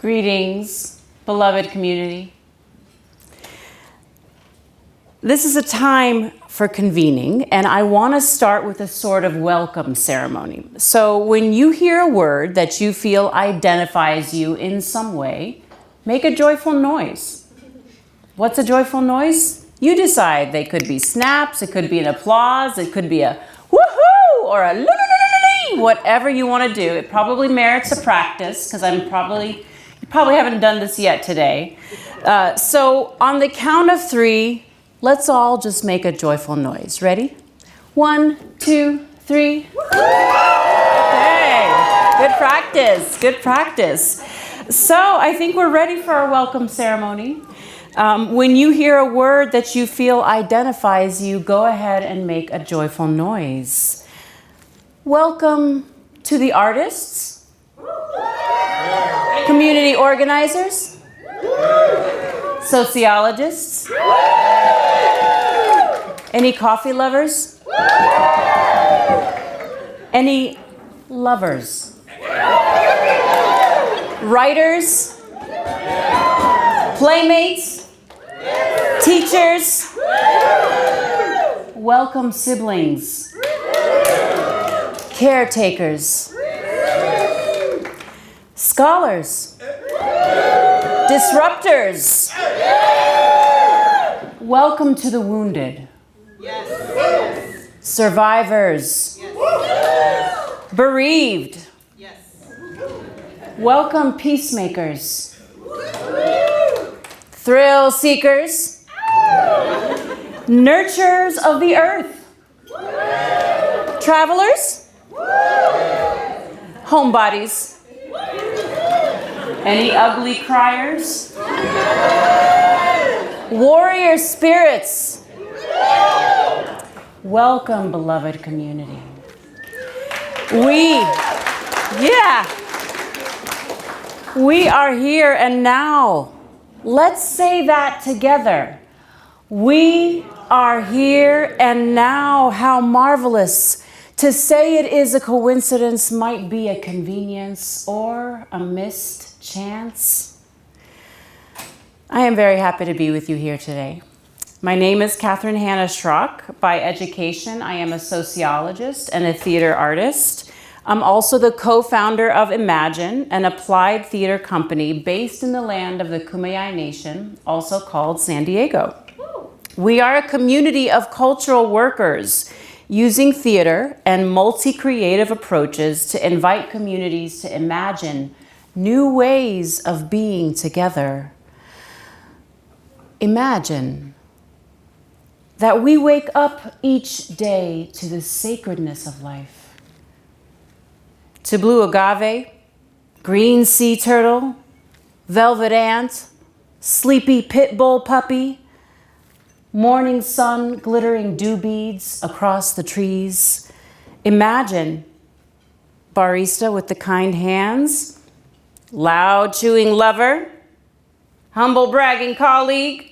Greetings, beloved community. This is a time for convening, and I want to start with a sort of welcome ceremony. So when you hear a word that you feel identifies you in some way, make a joyful noise. What's a joyful noise? You decide. They could be snaps, it could be an applause, it could be a woohoo or a lu-lu-lu-lu-lu, whatever you want to do. It probably merits a practice because you probably haven't done this yet today. So on the count of 3, let's all just make a joyful noise. Ready? 1, 2, 3. Hey, good practice, good practice. So I think we're ready for our welcome ceremony. When you hear a word that you feel identifies you, go ahead and make a joyful noise. Welcome to the artists, community organizers, sociologists, any coffee lovers, any lovers, writers, playmates, teachers, welcome siblings, caretakers, scholars, disruptors, welcome to the wounded, survivors, bereaved, welcome peacemakers, thrill seekers, nurturers of the earth, travelers, homebodies, any ugly criers, warrior spirits, welcome, beloved community. We are here and now. Let's say that together. We are here and now. How marvelous. To say it is a coincidence might be a convenience or a missed chance. I am very happy to be with you here today. My name is Hanna Schrock. By education, I am a sociologist and a theater artist. I'm also the co-founder of Imagine, an applied theater company based in the land of the Kumeyaay Nation, also called San Diego. We are a community of cultural workers using theater and multi-creative approaches to invite communities to imagine new ways of being together. Imagine that we wake up each day to the sacredness of life, to blue agave, green sea turtle, velvet ant, sleepy pit bull puppy, morning sun glittering dew beads across the trees. Imagine barista with the kind hands, loud chewing lover, humble bragging colleague,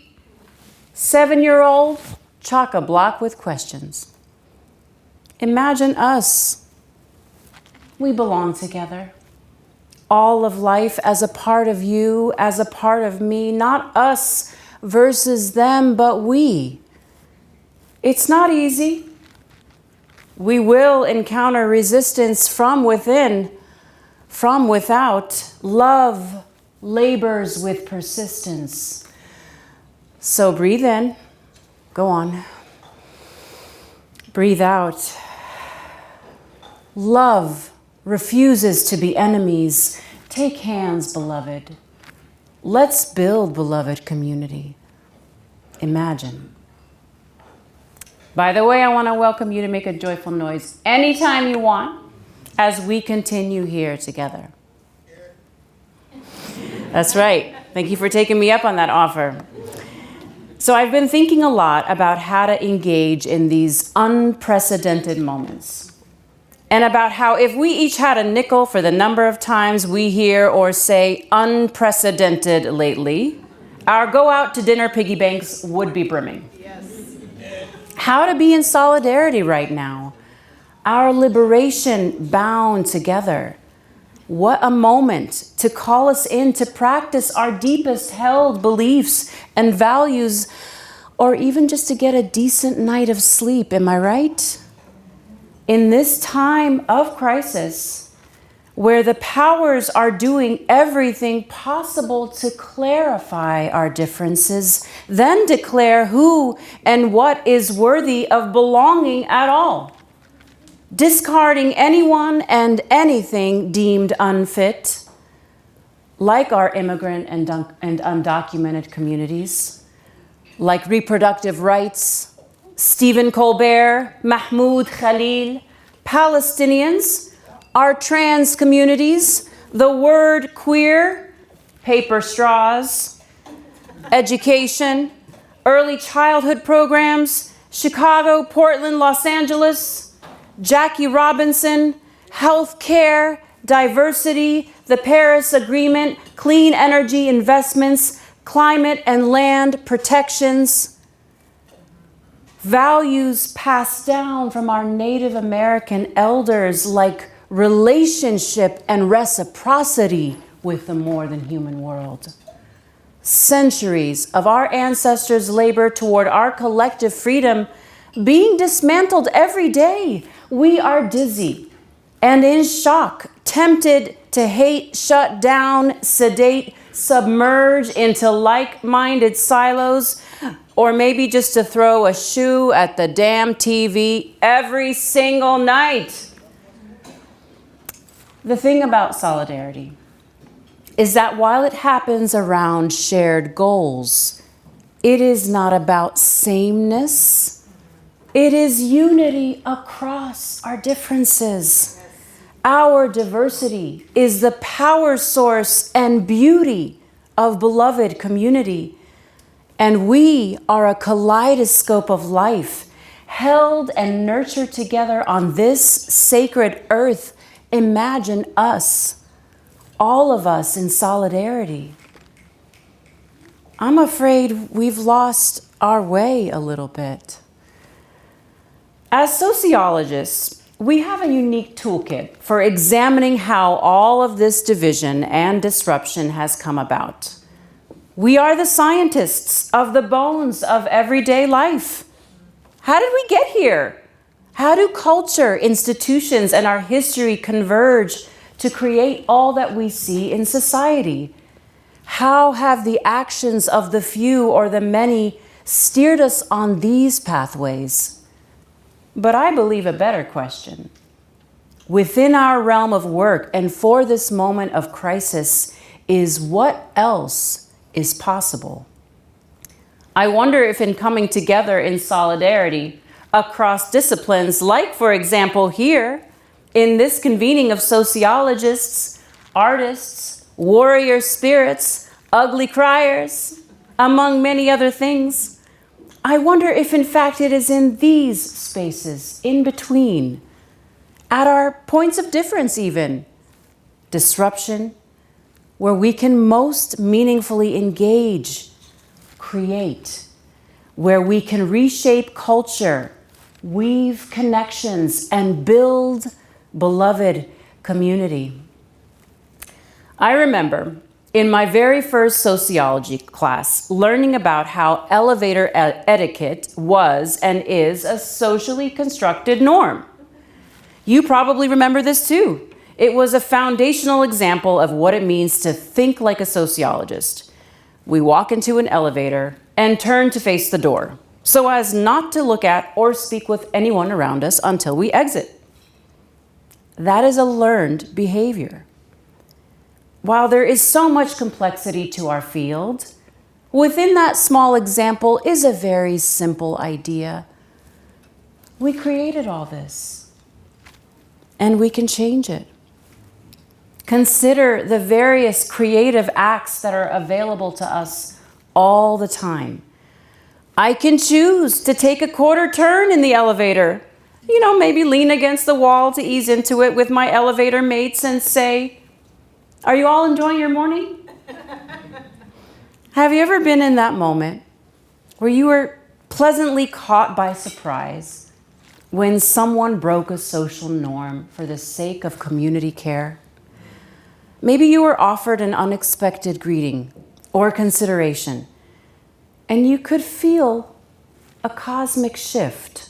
7-year-old chock-a-block with questions. Imagine us. We belong together. All of life as a part of you, as a part of me, not us versus them, but we. It's not easy. We will encounter resistance from within, from without. Love labors with persistence. So breathe in. Go on. Breathe out. Love refuses to be enemies. Take hands, beloved. Let's build, beloved community. Imagine. By the way, I want to welcome you to make a joyful noise anytime you want as we continue here together. That's right. Thank you for taking me up on that offer. So I've been thinking a lot about how to engage in these unprecedented moments, and about how if we each had a nickel for the number of times we hear or say unprecedented lately, our go out to dinner piggy banks would be brimming. Yes. How to be in solidarity right now, our liberation bound together. What a moment to call us in to practice our deepest held beliefs and values, or even just to get a decent night of sleep, am I right? In this time of crisis, where the powers are doing everything possible to clarify our differences, then declare who and what is worthy of belonging at all, discarding anyone and anything deemed unfit, like our immigrant and undocumented communities, like reproductive rights, Stephen Colbert, Mahmoud Khalil, Palestinians, our trans communities, the word queer, paper straws, education, early childhood programs, Chicago, Portland, Los Angeles, Jackie Robinson, health care, diversity, the Paris Agreement, clean energy investments, climate and land protections, values passed down from our Native American elders like relationship and reciprocity with the more than human world. Centuries of our ancestors' labor toward our collective freedom being dismantled every day. We are dizzy and in shock, tempted to hate, shut down, sedate, submerge into like-minded silos, or maybe just to throw a shoe at the damn TV every single night. The thing about solidarity is that while it happens around shared goals, it is not about sameness. It is unity across our differences. Our diversity is the power source and beauty of beloved community. And we are a kaleidoscope of life, held and nurtured together on this sacred earth. Imagine us, all of us in solidarity. I'm afraid we've lost our way a little bit. As sociologists, we have a unique toolkit for examining how all of this division and disruption has come about. We are the scientists of the bones of everyday life. How did we get here? How do culture, institutions, and our history converge to create all that we see in society? How have the actions of the few or the many steered us on these pathways? But I believe a better question. Within our realm of work and for this moment of crisis is what else is possible? I wonder if in coming together in solidarity across disciplines, like, for example, here, in this convening of sociologists, artists, warrior spirits, ugly criers, among many other things, I wonder if in fact it is in these spaces, in between, at our points of difference even, disruption, where we can most meaningfully engage, create, where we can reshape culture, weave connections, and build beloved community. I remember in my very first sociology class learning about how elevator etiquette was and is a socially constructed norm. You probably remember this too. It was a foundational example of what it means to think like a sociologist. We walk into an elevator and turn to face the door, so as not to look at or speak with anyone around us until we exit. That is a learned behavior. While there is so much complexity to our field, within that small example is a very simple idea. We created all this, and we can change it. Consider the various creative acts that are available to us all the time. I can choose to take a quarter turn in the elevator, maybe lean against the wall to ease into it with my elevator mates and say, "Are you all enjoying your morning?" Have you ever been in that moment where you were pleasantly caught by surprise when someone broke a social norm for the sake of community care? Maybe you were offered an unexpected greeting or consideration, and you could feel a cosmic shift.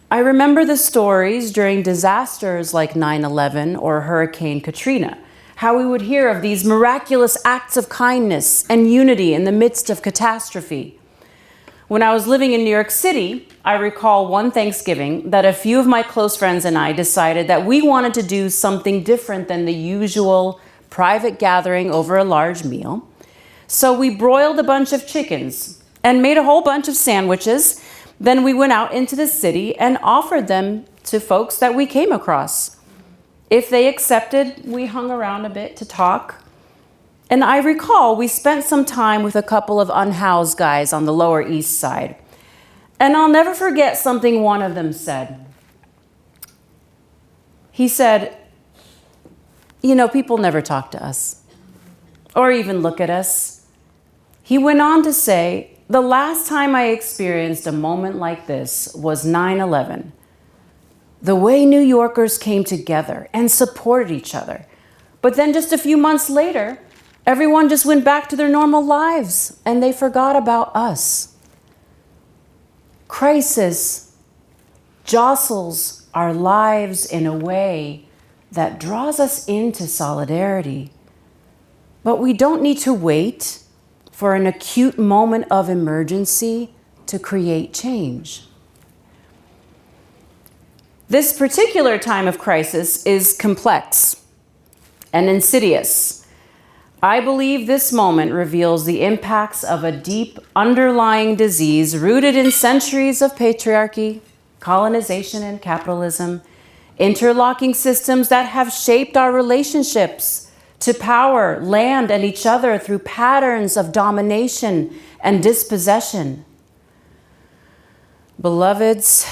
I remember the stories during disasters like 9/11 or Hurricane Katrina, how we would hear of these miraculous acts of kindness and unity in the midst of catastrophe. When I was living in New York City, I recall one Thanksgiving that a few of my close friends and I decided that we wanted to do something different than the usual private gathering over a large meal. So we broiled a bunch of chickens and made a whole bunch of sandwiches. Then we went out into the city and offered them to folks that we came across. If they accepted, we hung around a bit to talk. And I recall we spent some time with a couple of unhoused guys on the Lower East Side. And I'll never forget something one of them said. He said, "You know, people never talk to us or even look at us." He went on to say, "The last time I experienced a moment like this was 9/11. The way New Yorkers came together and supported each other. But then just a few months later, everyone just went back to their normal lives and they forgot about us." Crisis jostles our lives in a way that draws us into solidarity. But we don't need to wait for an acute moment of emergency to create change. This particular time of crisis is complex and insidious. I believe this moment reveals the impacts of a deep underlying disease rooted in centuries of patriarchy, colonization, and capitalism, interlocking systems that have shaped our relationships to power, land, and each other through patterns of domination and dispossession. Beloveds,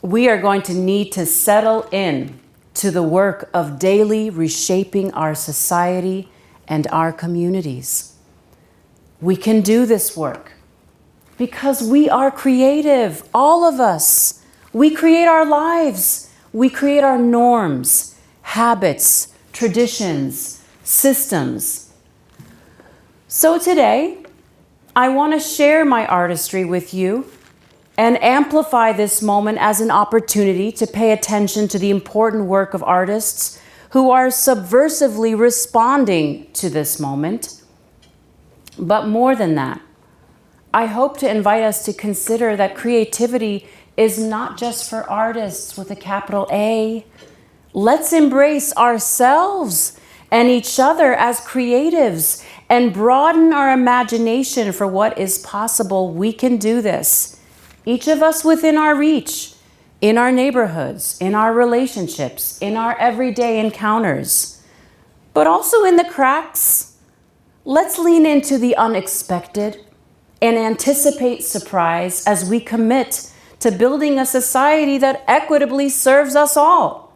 we are going to need to settle in to the work of daily reshaping our society and our communities. We can do this work because we are creative, all of us. We create our lives. We create our norms, habits, traditions, systems. So today, I want to share my artistry with you and amplify this moment as an opportunity to pay attention to the important work of artists who are subversively responding to this moment. But more than that, I hope to invite us to consider that creativity is not just for artists with a capital A. Let's embrace ourselves and each other as creatives and broaden our imagination for what is possible. We can do this, each of us within our reach, in our neighborhoods, in our relationships, in our everyday encounters, but also in the cracks. Let's lean into the unexpected and anticipate surprise as we commit to building a society that equitably serves us all,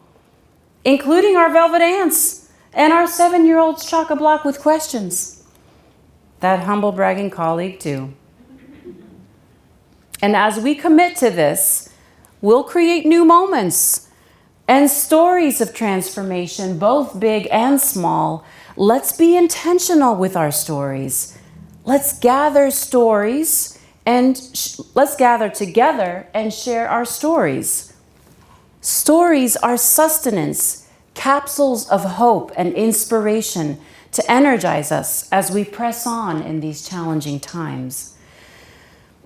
including our velvet ants and our 7-year-olds chock-a-block with questions. That humble bragging colleague too. And as we commit to this, we'll create new moments and stories of transformation, both big and small. Let's be intentional with our stories. Let's gather stories and let's gather together and share our stories. Stories are sustenance, capsules of hope and inspiration to energize us as we press on in these challenging times.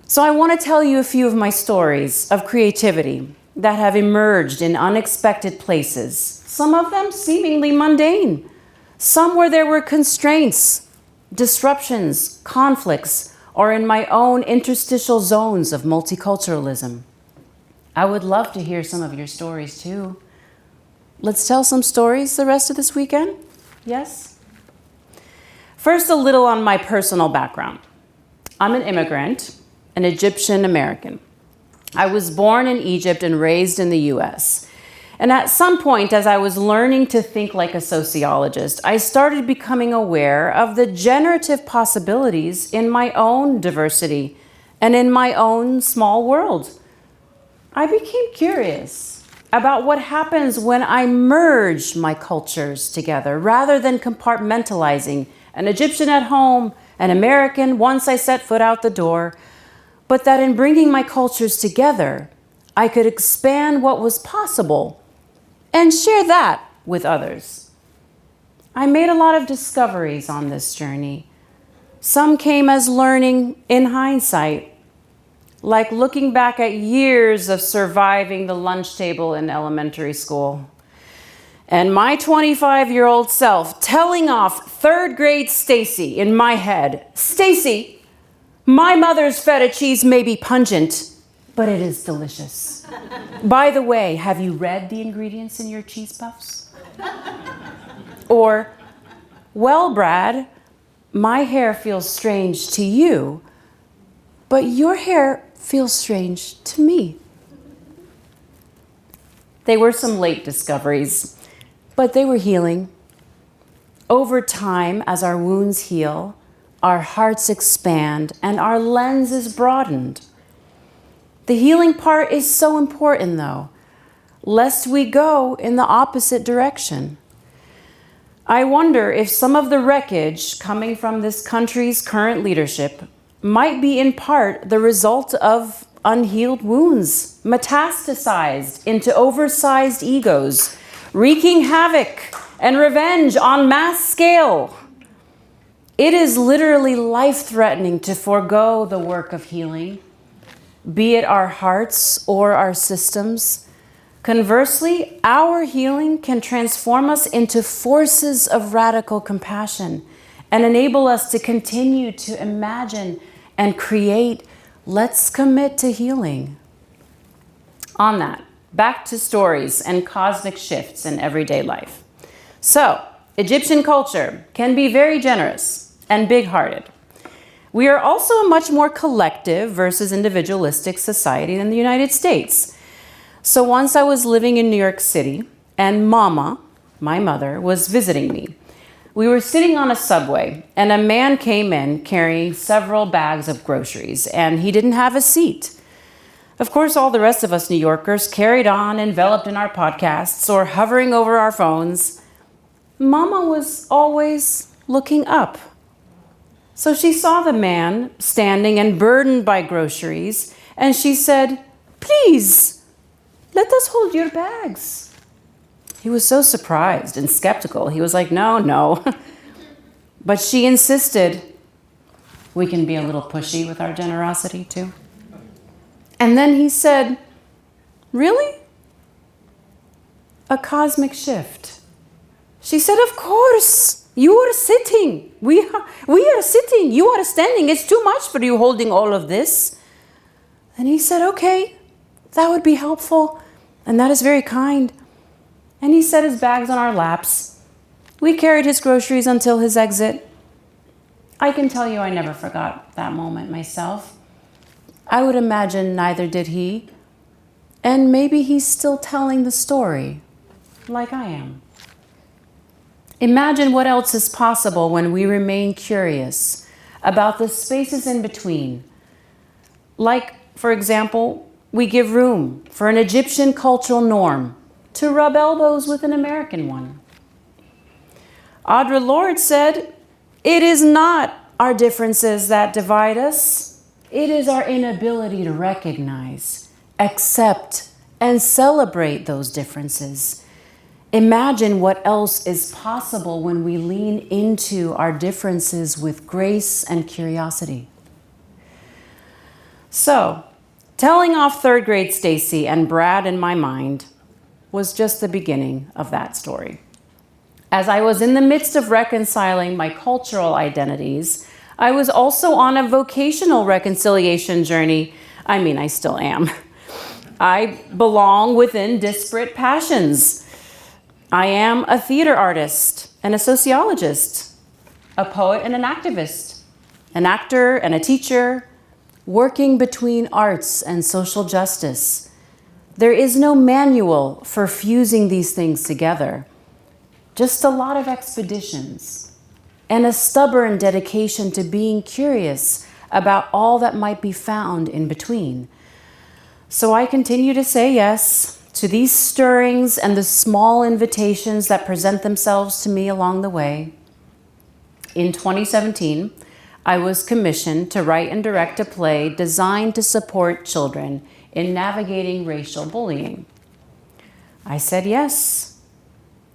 So I want to tell you a few of my stories of creativity that have emerged in unexpected places, some of them seemingly mundane, some where there were constraints, disruptions, conflicts, or in my own interstitial zones of multiculturalism. I would love to hear some of your stories too. Let's tell some stories the rest of this weekend? Yes? First, a little on my personal background. I'm an immigrant, an Egyptian American. I was born in Egypt and raised in the US. And at some point, as I was learning to think like a sociologist, I started becoming aware of the generative possibilities in my own diversity and in my own small world. I became curious. about what happens when I merge my cultures together rather than compartmentalizing an Egyptian at home, an American once I set foot out the door, but that in bringing my cultures together, I could expand what was possible and share that with others. I made a lot of discoveries on this journey. Some came as learning in hindsight, like looking back at years of surviving the lunch table in elementary school. And my 25-year-old self telling off third grade Stacy in my head, "Stacy, my mother's feta cheese may be pungent, but it is delicious. By the way, have you read the ingredients in your cheese puffs?" Or, "Well, Brad, my hair feels strange to you, but your hair feels strange to me." They were some late discoveries, but they were healing. Over time, as our wounds heal, our hearts expand and our lens is broadened. The healing part is so important, though, lest we go in the opposite direction. I wonder if some of the wreckage coming from this country's current leadership might be in part the result of unhealed wounds, metastasized into oversized egos, wreaking havoc and revenge on mass scale. It is literally life-threatening to forego the work of healing, be it our hearts or our systems. Conversely, our healing can transform us into forces of radical compassion and enable us to continue to imagine and create. Let's commit to healing. On that, back to stories and cosmic shifts in everyday life. So, Egyptian culture can be very generous and big-hearted. We are also a much more collective versus individualistic society than the United States. So once I was living in New York City, and Mama, my mother, was visiting me. We were sitting on a subway, and a man came in carrying several bags of groceries, and he didn't have a seat. Of course, all the rest of us New Yorkers carried on, enveloped in our podcasts or hovering over our phones. Mama was always looking up. So she saw the man standing and burdened by groceries, and she said, "Please, let us hold your bags." He was so surprised and skeptical. He was like, no. But she insisted. We can be a little pushy with our generosity too. And then he said, "Really? A cosmic shift." She said, "Of course. You are sitting. We are sitting. You are standing. It's too much for you holding all of this." And he said, "Okay, that would be helpful. And that is very kind." And he set his bags on our laps. We carried his groceries until his exit. I can tell you I never forgot that moment myself. I would imagine neither did he. And maybe he's still telling the story, like I am. Imagine what else is possible when we remain curious about the spaces in between. Like, for example, we give room for an Egyptian cultural norm to rub elbows with an American one. Audre Lorde said, "It is not our differences that divide us. It is our inability to recognize, accept, and celebrate those differences." Imagine what else is possible when we lean into our differences with grace and curiosity. So, telling off third grade Stacy and Brad in my mind was just the beginning of that story. As I was in the midst of reconciling my cultural identities, I was also on a vocational reconciliation journey. I still am. I belong within disparate passions. I am a theater artist and a sociologist, a poet and an activist, an actor and a teacher, working between arts and social justice. There is no manual for fusing these things together, just a lot of expeditions and a stubborn dedication to being curious about all that might be found in between. So I continue to say yes to these stirrings and the small invitations that present themselves to me along the way, in 2017, I was commissioned to write and direct a play designed to support children in navigating racial bullying. I said yes,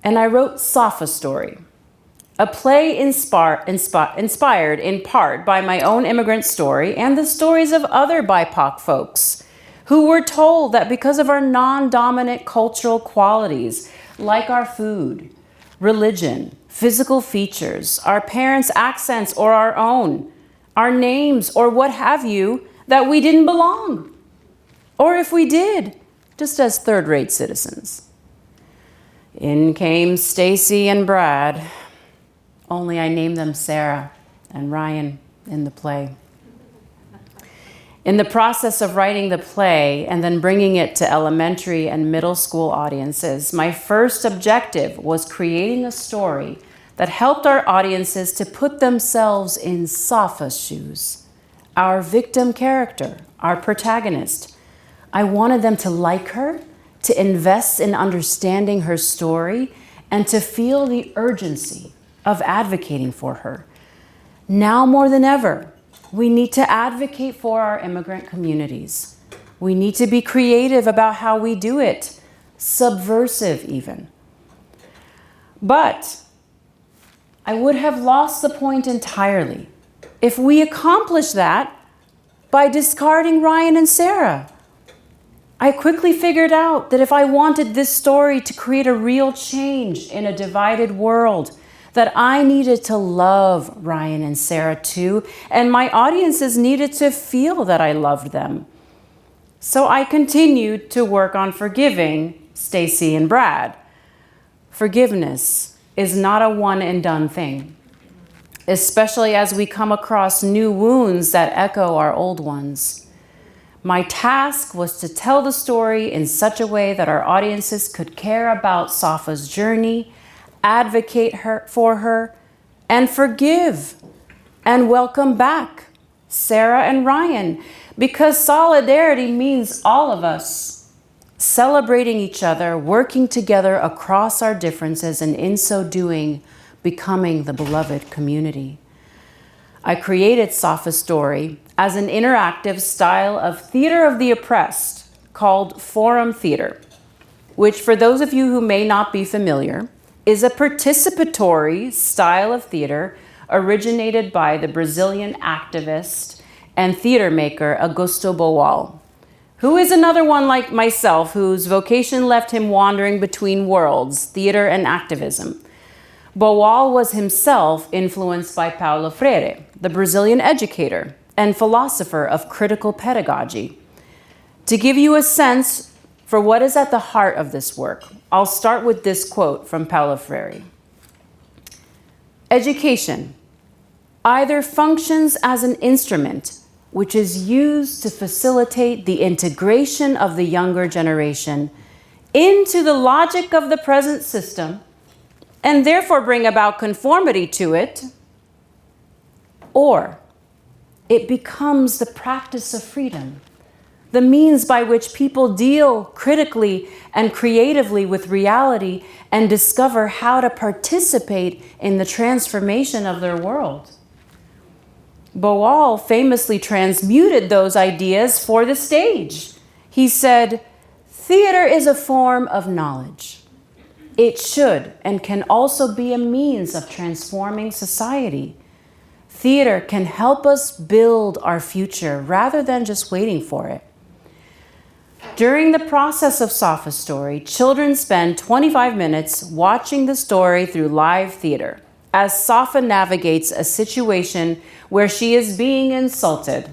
and I wrote Sophostory, a play inspired in part by my own immigrant story and the stories of other BIPOC folks who were told that because of our non-dominant cultural qualities, like our food, religion, physical features, our parents' accents or our own, our names or what have you, that we didn't belong. Or if we did, just as third-rate citizens. In came Stacy and Brad, only I named them Sarah and Ryan in the play. In the process of writing the play and then bringing it to elementary and middle school audiences, my first objective was creating a story that helped our audiences to put themselves in Safa's shoes, our victim character, our protagonist. I wanted them to like her, to invest in understanding her story, and to feel the urgency of advocating for her. Now more than ever, we need to advocate for our immigrant communities. We need to be creative about how we do it, subversive even. But I would have lost the point entirely if we accomplished that by discarding Ryan and Sarah. I quickly figured out that if I wanted this story to create a real change in a divided world, that I needed to love Ryan and Sarah too, and my audiences needed to feel that I loved them. So I continued to work on forgiving Stacy and Brad. Forgiveness is not a one and done thing, especially as we come across new wounds that echo our old ones. My task was to tell the story in such a way that our audiences could care about Safa's journey, advocate for her, and forgive and welcome back Sarah and Ryan, because solidarity means all of us celebrating each other, working together across our differences, and in so doing, becoming the beloved community. I created Sophostory as an interactive style of theater of the oppressed called Forum Theater, which, for those of you who may not be familiar, is a participatory style of theater originated by the Brazilian activist and theater maker Augusto Boal, who is another one like myself whose vocation left him wandering between worlds, theater and activism. Boal was himself influenced by Paulo Freire, the Brazilian educator and philosopher of critical pedagogy. To give you a sense for what is at the heart of this work, I'll start with this quote from Paulo Freire. Education either functions as an instrument which is used to facilitate the integration of the younger generation into the logic of the present system and therefore bring about conformity to it, or it becomes the practice of freedom, the means by which people deal critically and creatively with reality and discover how to participate in the transformation of their world. Boal famously transmuted those ideas for the stage. He said, "Theater is a form of knowledge. It should and can also be a means of transforming society. Theater can help us build our future rather than just waiting for it." During the process of Sophostory, children spend 25 minutes watching the story through live theater as Safa navigates a situation where she is being insulted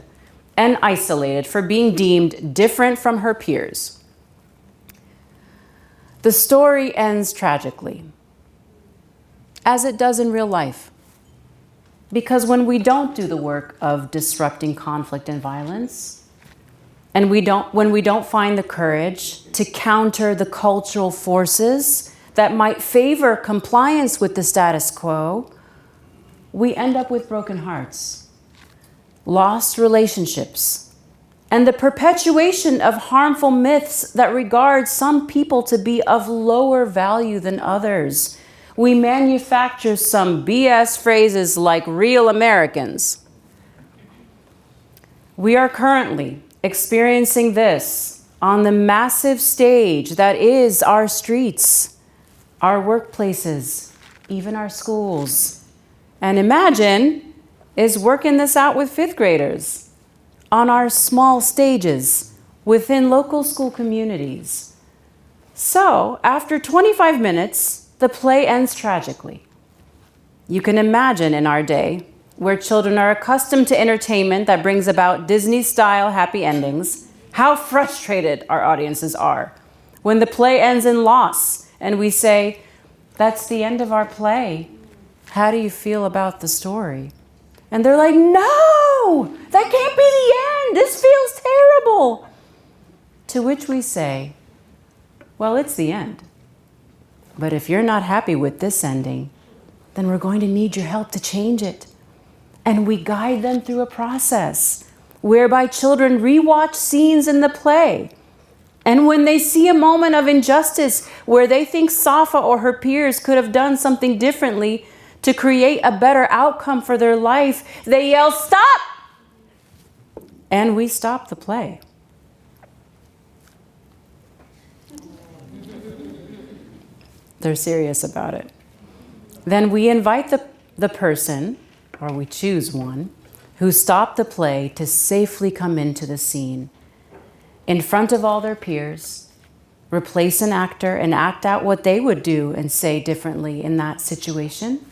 and isolated for being deemed different from her peers. The story ends tragically, as it does in real life. Because when we don't do the work of disrupting conflict and violence, and when we don't find the courage to counter the cultural forces that might favor compliance with the status quo, we end up with broken hearts, lost relationships, and the perpetuation of harmful myths that regard some people to be of lower value than others. We manufacture some BS phrases like real Americans. We are currently experiencing this on the massive stage that is our streets, our workplaces, even our schools. And imagine is working this out with fifth graders on our small stages within local school communities. So, after 25 minutes, the play ends tragically. You can imagine in our day, where children are accustomed to entertainment that brings about Disney-style happy endings, how frustrated our audiences are when the play ends in loss and we say, "That's the end of our play. How do you feel about the story?" And they're like, "No, that can't be the end. This feels terrible." To which we say, "Well, it's the end. But if you're not happy with this ending, then we're going to need your help to change it." And we guide them through a process whereby children rewatch scenes in the play. And when they see a moment of injustice where they think Safa or her peers could have done something differently to create a better outcome for their life, they yell, "Stop!" And we stop the play. They're serious about it. Then we invite the person, or we choose one, who stopped the play to safely come into the scene. In front of all their peers, replace an actor and act out what they would do and say differently in that situation.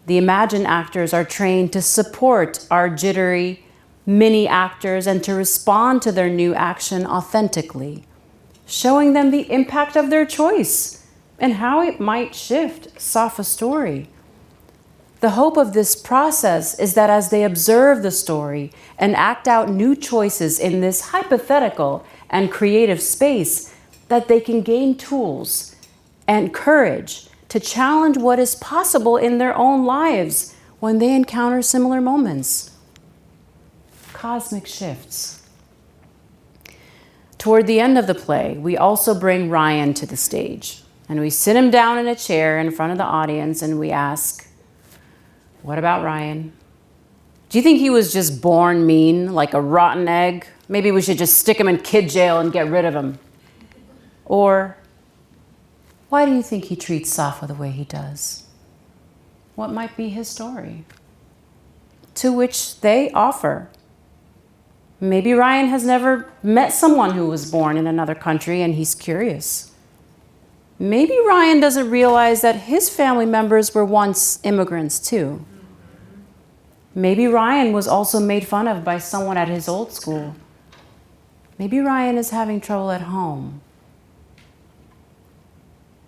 The imagined actors are trained to support our jittery mini actors and to respond to their new action authentically, showing them the impact of their choice and how it might shift Safa's story. The hope of this process is that as they observe the story and act out new choices in this hypothetical and creative space, that they can gain tools and courage to challenge what is possible in their own lives when they encounter similar moments. Cosmic shifts. Toward the end of the play, we also bring Ryan to the stage, and we sit him down in a chair in front of the audience, and we ask, "What about Ryan? Do you think he was just born mean, like a rotten egg? Maybe we should just stick him in kid jail and get rid of him." Or, "Why do you think he treats Safa the way he does? What might be his story?" To which they offer, maybe Ryan has never met someone who was born in another country and he's curious. Maybe Ryan doesn't realize that his family members were once immigrants too. Maybe Ryan was also made fun of by someone at his old school. Maybe Ryan is having trouble at home.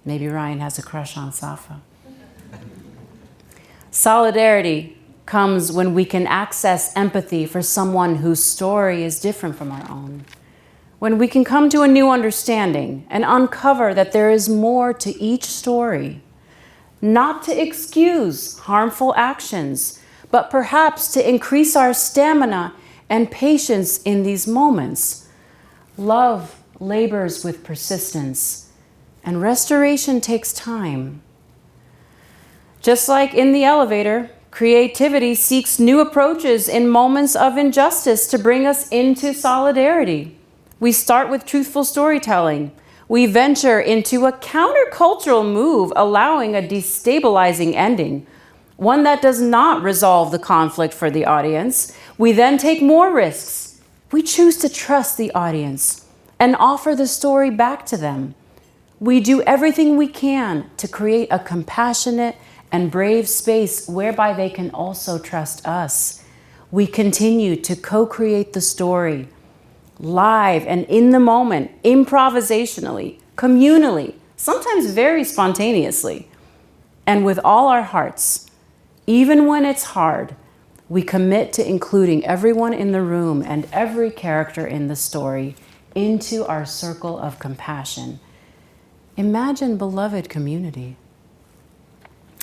Maybe Ryan has a crush on Safa. Solidarity comes when we can access empathy for someone whose story is different from our own. When we can come to a new understanding and uncover that there is more to each story, not to excuse harmful actions, but perhaps to increase our stamina and patience in these moments. Love labors with persistence, and restoration takes time. Just like in the elevator, creativity seeks new approaches in moments of injustice to bring us into solidarity. We start with truthful storytelling. We venture into a countercultural move, allowing a destabilizing ending, one that does not resolve the conflict for the audience. We then take more risks. We choose to trust the audience and offer the story back to them. We do everything we can to create a compassionate and brave space whereby they can also trust us. We continue to co-create the story, live and in the moment, improvisationally, communally, sometimes very spontaneously. And with all our hearts, even when it's hard, we commit to including everyone in the room and every character in the story into our circle of compassion. Imagine beloved community.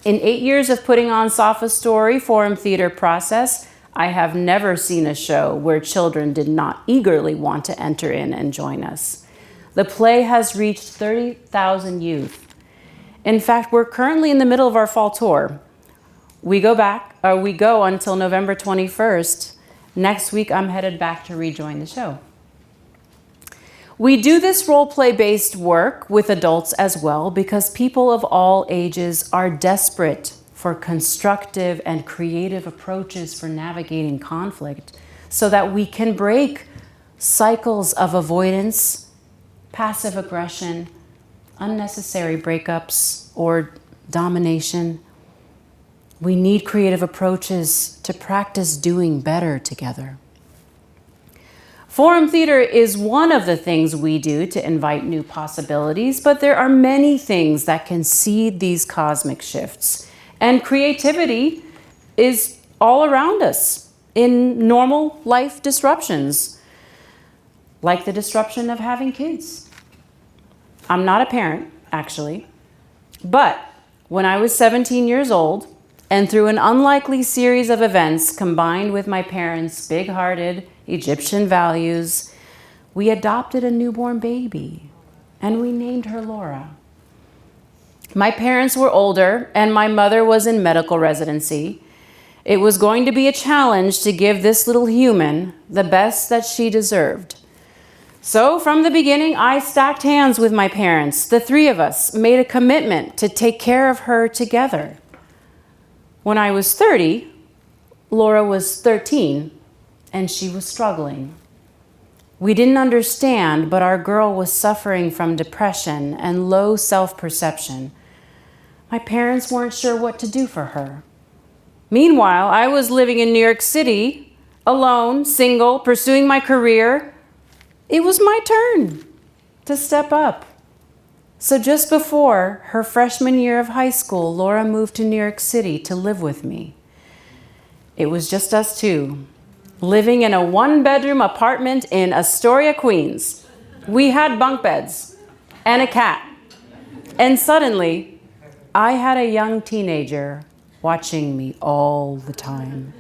In 8 years of putting on Safa's Story Forum Theater process, I have never seen a show where children did not eagerly want to enter in and join us. The play has reached 30,000 youth. In fact, we're currently in the middle of our fall tour. We go until November 21st. Next week, I'm headed back to rejoin the show. We do this role play based work with adults as well because people of all ages are desperate for constructive and creative approaches for navigating conflict so that we can break cycles of avoidance, passive aggression, unnecessary breakups, or domination. We need creative approaches to practice doing better together. Forum theater is one of the things we do to invite new possibilities, but there are many things that can seed these cosmic shifts. And creativity is all around us in normal life disruptions, like the disruption of having kids. I'm not a parent, actually, but when I was 17 years old, and through an unlikely series of events combined with my parents' big-hearted Egyptian values, we adopted a newborn baby, and we named her Laura. My parents were older, and my mother was in medical residency. It was going to be a challenge to give this little human the best that she deserved. So from the beginning, I stacked hands with my parents. The three of us made a commitment to take care of her together. When I was 30, Laura was 13, and she was struggling. We didn't understand, but our girl was suffering from depression and low self-perception. My parents weren't sure what to do for her. Meanwhile, I was living in New York City, alone, single, pursuing my career. It was my turn to step up. So just before her freshman year of high school, Laura moved to New York City to live with me. It was just us two, living in a one-bedroom apartment in Astoria, Queens. We had bunk beds and a cat. And suddenly, I had a young teenager watching me all the time.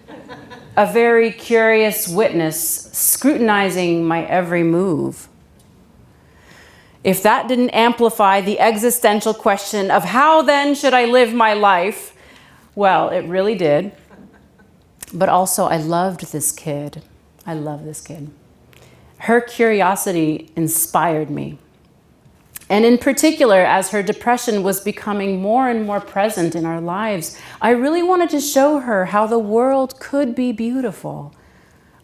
A very curious witness scrutinizing my every move. If that didn't amplify the existential question of how then should I live my life, well, it really did. But also, I loved this kid. I love this kid. Her curiosity inspired me. And in particular, as her depression was becoming more and more present in our lives, I really wanted to show her how the world could be beautiful.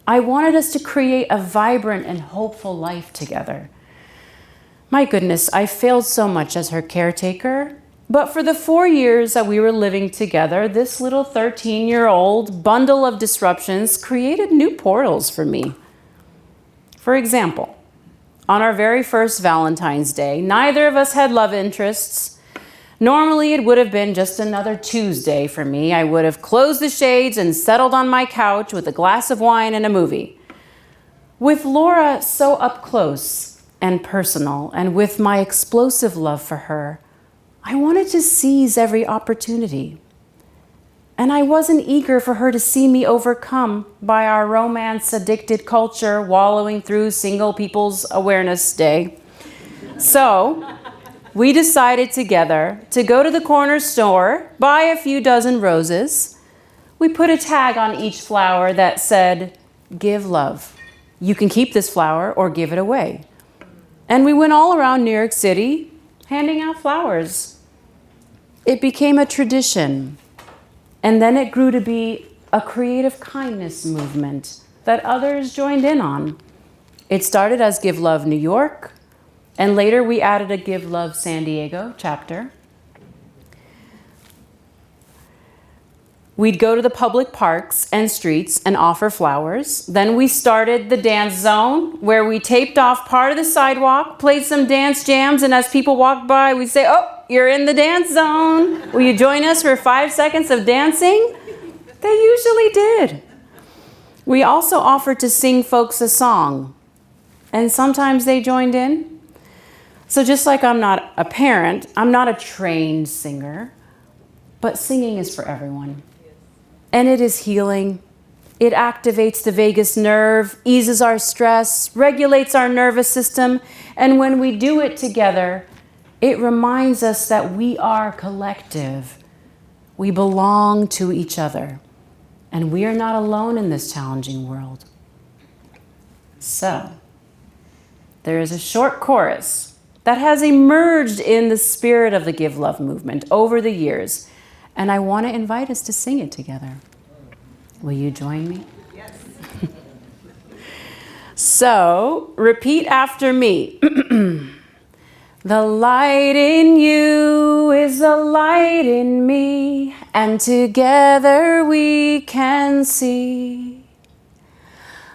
I wanted us to create a vibrant and hopeful life together. My goodness, I failed so much as her caretaker, but for the 4 years that we were living together, this little 13-year-old bundle of disruptions created new portals for me. For example, on our very first Valentine's Day, neither of us had love interests. Normally, it would have been just another Tuesday for me. I would have closed the shades and settled on my couch with a glass of wine and a movie. With Laura so up close and personal, and with my explosive love for her, I wanted to seize every opportunity. And I wasn't eager for her to see me overcome by our romance-addicted culture wallowing through Single People's Awareness Day. So we decided together to go to the corner store, buy a few dozen roses. We put a tag on each flower that said, "Give love. You can keep this flower or give it away." And we went all around New York City handing out flowers. It became a tradition. And then it grew to be a creative kindness movement that others joined in on. It started as Give Love New York, and later we added a Give Love San Diego chapter. We'd go to the public parks and streets and offer flowers. Then we started the dance zone, where we taped off part of the sidewalk, played some dance jams, and as people walked by, we'd say, "Oh, you're in the dance zone. Will you join us for 5 seconds of dancing?" They usually did. We also offered to sing folks a song, and sometimes they joined in. So just like I'm not a parent, I'm not a trained singer, but singing is for everyone. And it is healing, It activates the vagus nerve, eases our stress, regulates our nervous system, and when we do it together, it reminds us that we are collective. We belong to each other, and we are not alone in this challenging world. So, there is a short chorus that has emerged in the spirit of the Give Love movement over the years, and I want to invite us to sing it together. Will you join me? Yes. So, repeat after me. The light in you is the light in me, and together we can see.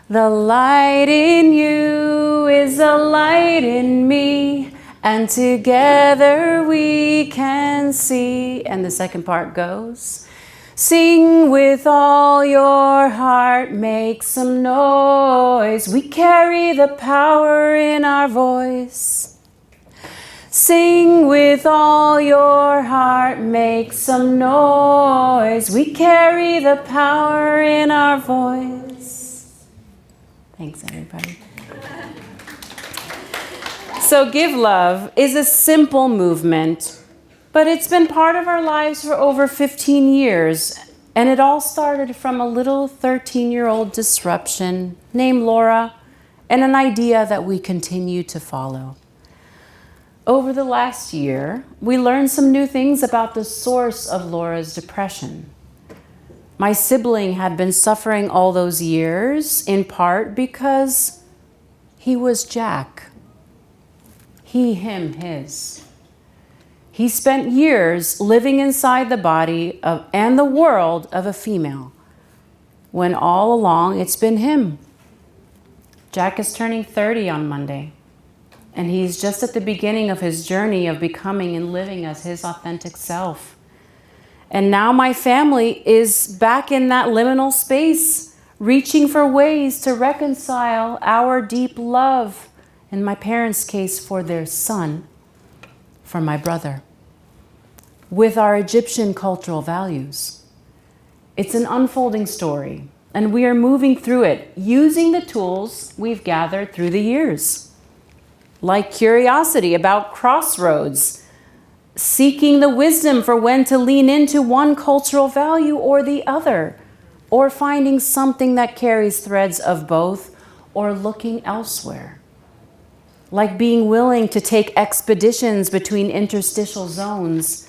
The light in you is the light in me, and together we can see. And the second part goes, sing with all your heart, make some noise. We carry the power in our voice. Sing with all your heart, make some noise. We carry the power in our voice. Thanks, everybody. So Give Love is a simple movement, but it's been part of our lives for over 15 years. And it all started from a little 13-year-old disruption named Laura and an idea that we continue to follow. Over the last year, we learned some new things about the source of Laura's depression. My sibling had been suffering all those years, in part because he was Jack. He, him, his. He spent years living inside the body of, and the world of a female, when all along it's been him. Jack is turning 30 on Monday. And he's just at the beginning of his journey of becoming and living as his authentic self. And now my family is back in that liminal space, reaching for ways to reconcile our deep love, in my parents' case for their son, for my brother, with our Egyptian cultural values. It's an unfolding story, and we are moving through it using the tools we've gathered through the years. Like curiosity about crossroads, seeking the wisdom for when to lean into one cultural value or the other, or finding something that carries threads of both, or looking elsewhere. Like being willing to take expeditions between interstitial zones,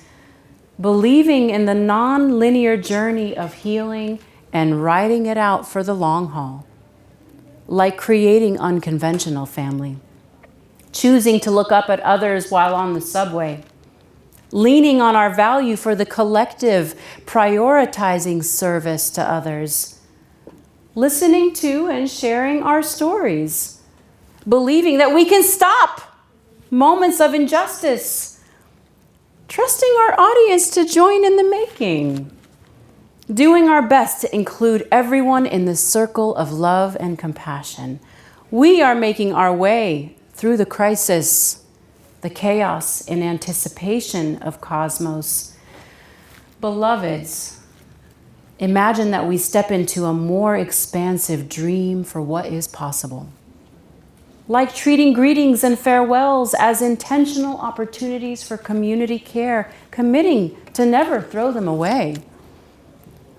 believing in the non-linear journey of healing and riding it out for the long haul. Like creating unconventional family. Choosing to look up at others while on the subway, leaning on our value for the collective, prioritizing service to others, listening to and sharing our stories, believing that we can stop moments of injustice, trusting our audience to join in the making, doing our best to include everyone in the circle of love and compassion. We are making our way through the crisis, the chaos in anticipation of cosmos. Beloveds, imagine that we step into a more expansive dream for what is possible. Like treating greetings and farewells as intentional opportunities for community care, committing to never throw them away.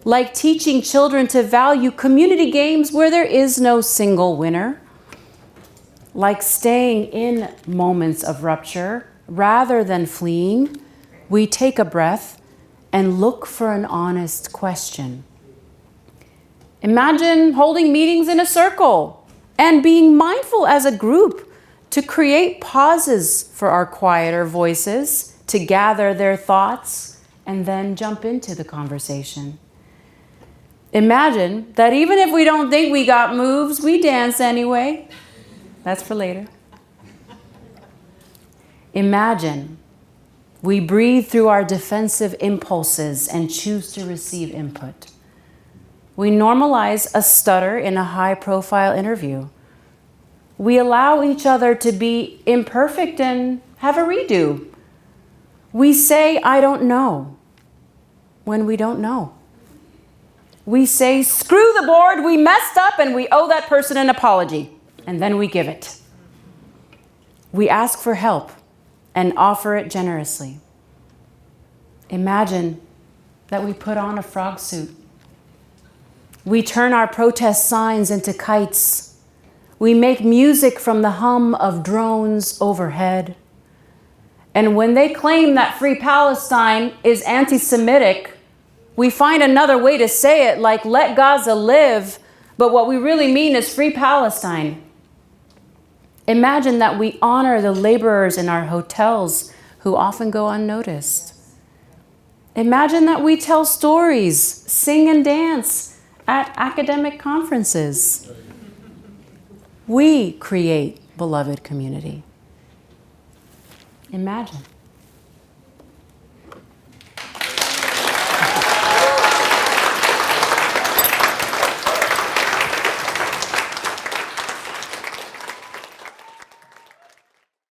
Like teaching children to value community games where there is no single winner. Like staying in moments of rupture, rather than fleeing, we take a breath and look for an honest question. Imagine holding meetings in a circle and being mindful as a group to create pauses for our quieter voices, to gather their thoughts, and then jump into the conversation. Imagine that even if we don't think we got moves, we dance anyway. That's for later. Imagine we breathe through our defensive impulses and choose to receive input. We normalize a stutter in a high-profile interview. We allow each other to be imperfect and have a redo. We say, I don't know, when we don't know. We say, screw the board, we messed up and we owe that person an apology. And then we give it. We ask for help and offer it generously. Imagine that we put on a frog suit. We turn our protest signs into kites. We make music from the hum of drones overhead. And when they claim that Free Palestine is anti-Semitic, we find another way to say it, like let Gaza live, but what we really mean is Free Palestine. Imagine that we honor the laborers in our hotels who often go unnoticed. Imagine that we tell stories, sing and dance at academic conferences. We create beloved community. Imagine.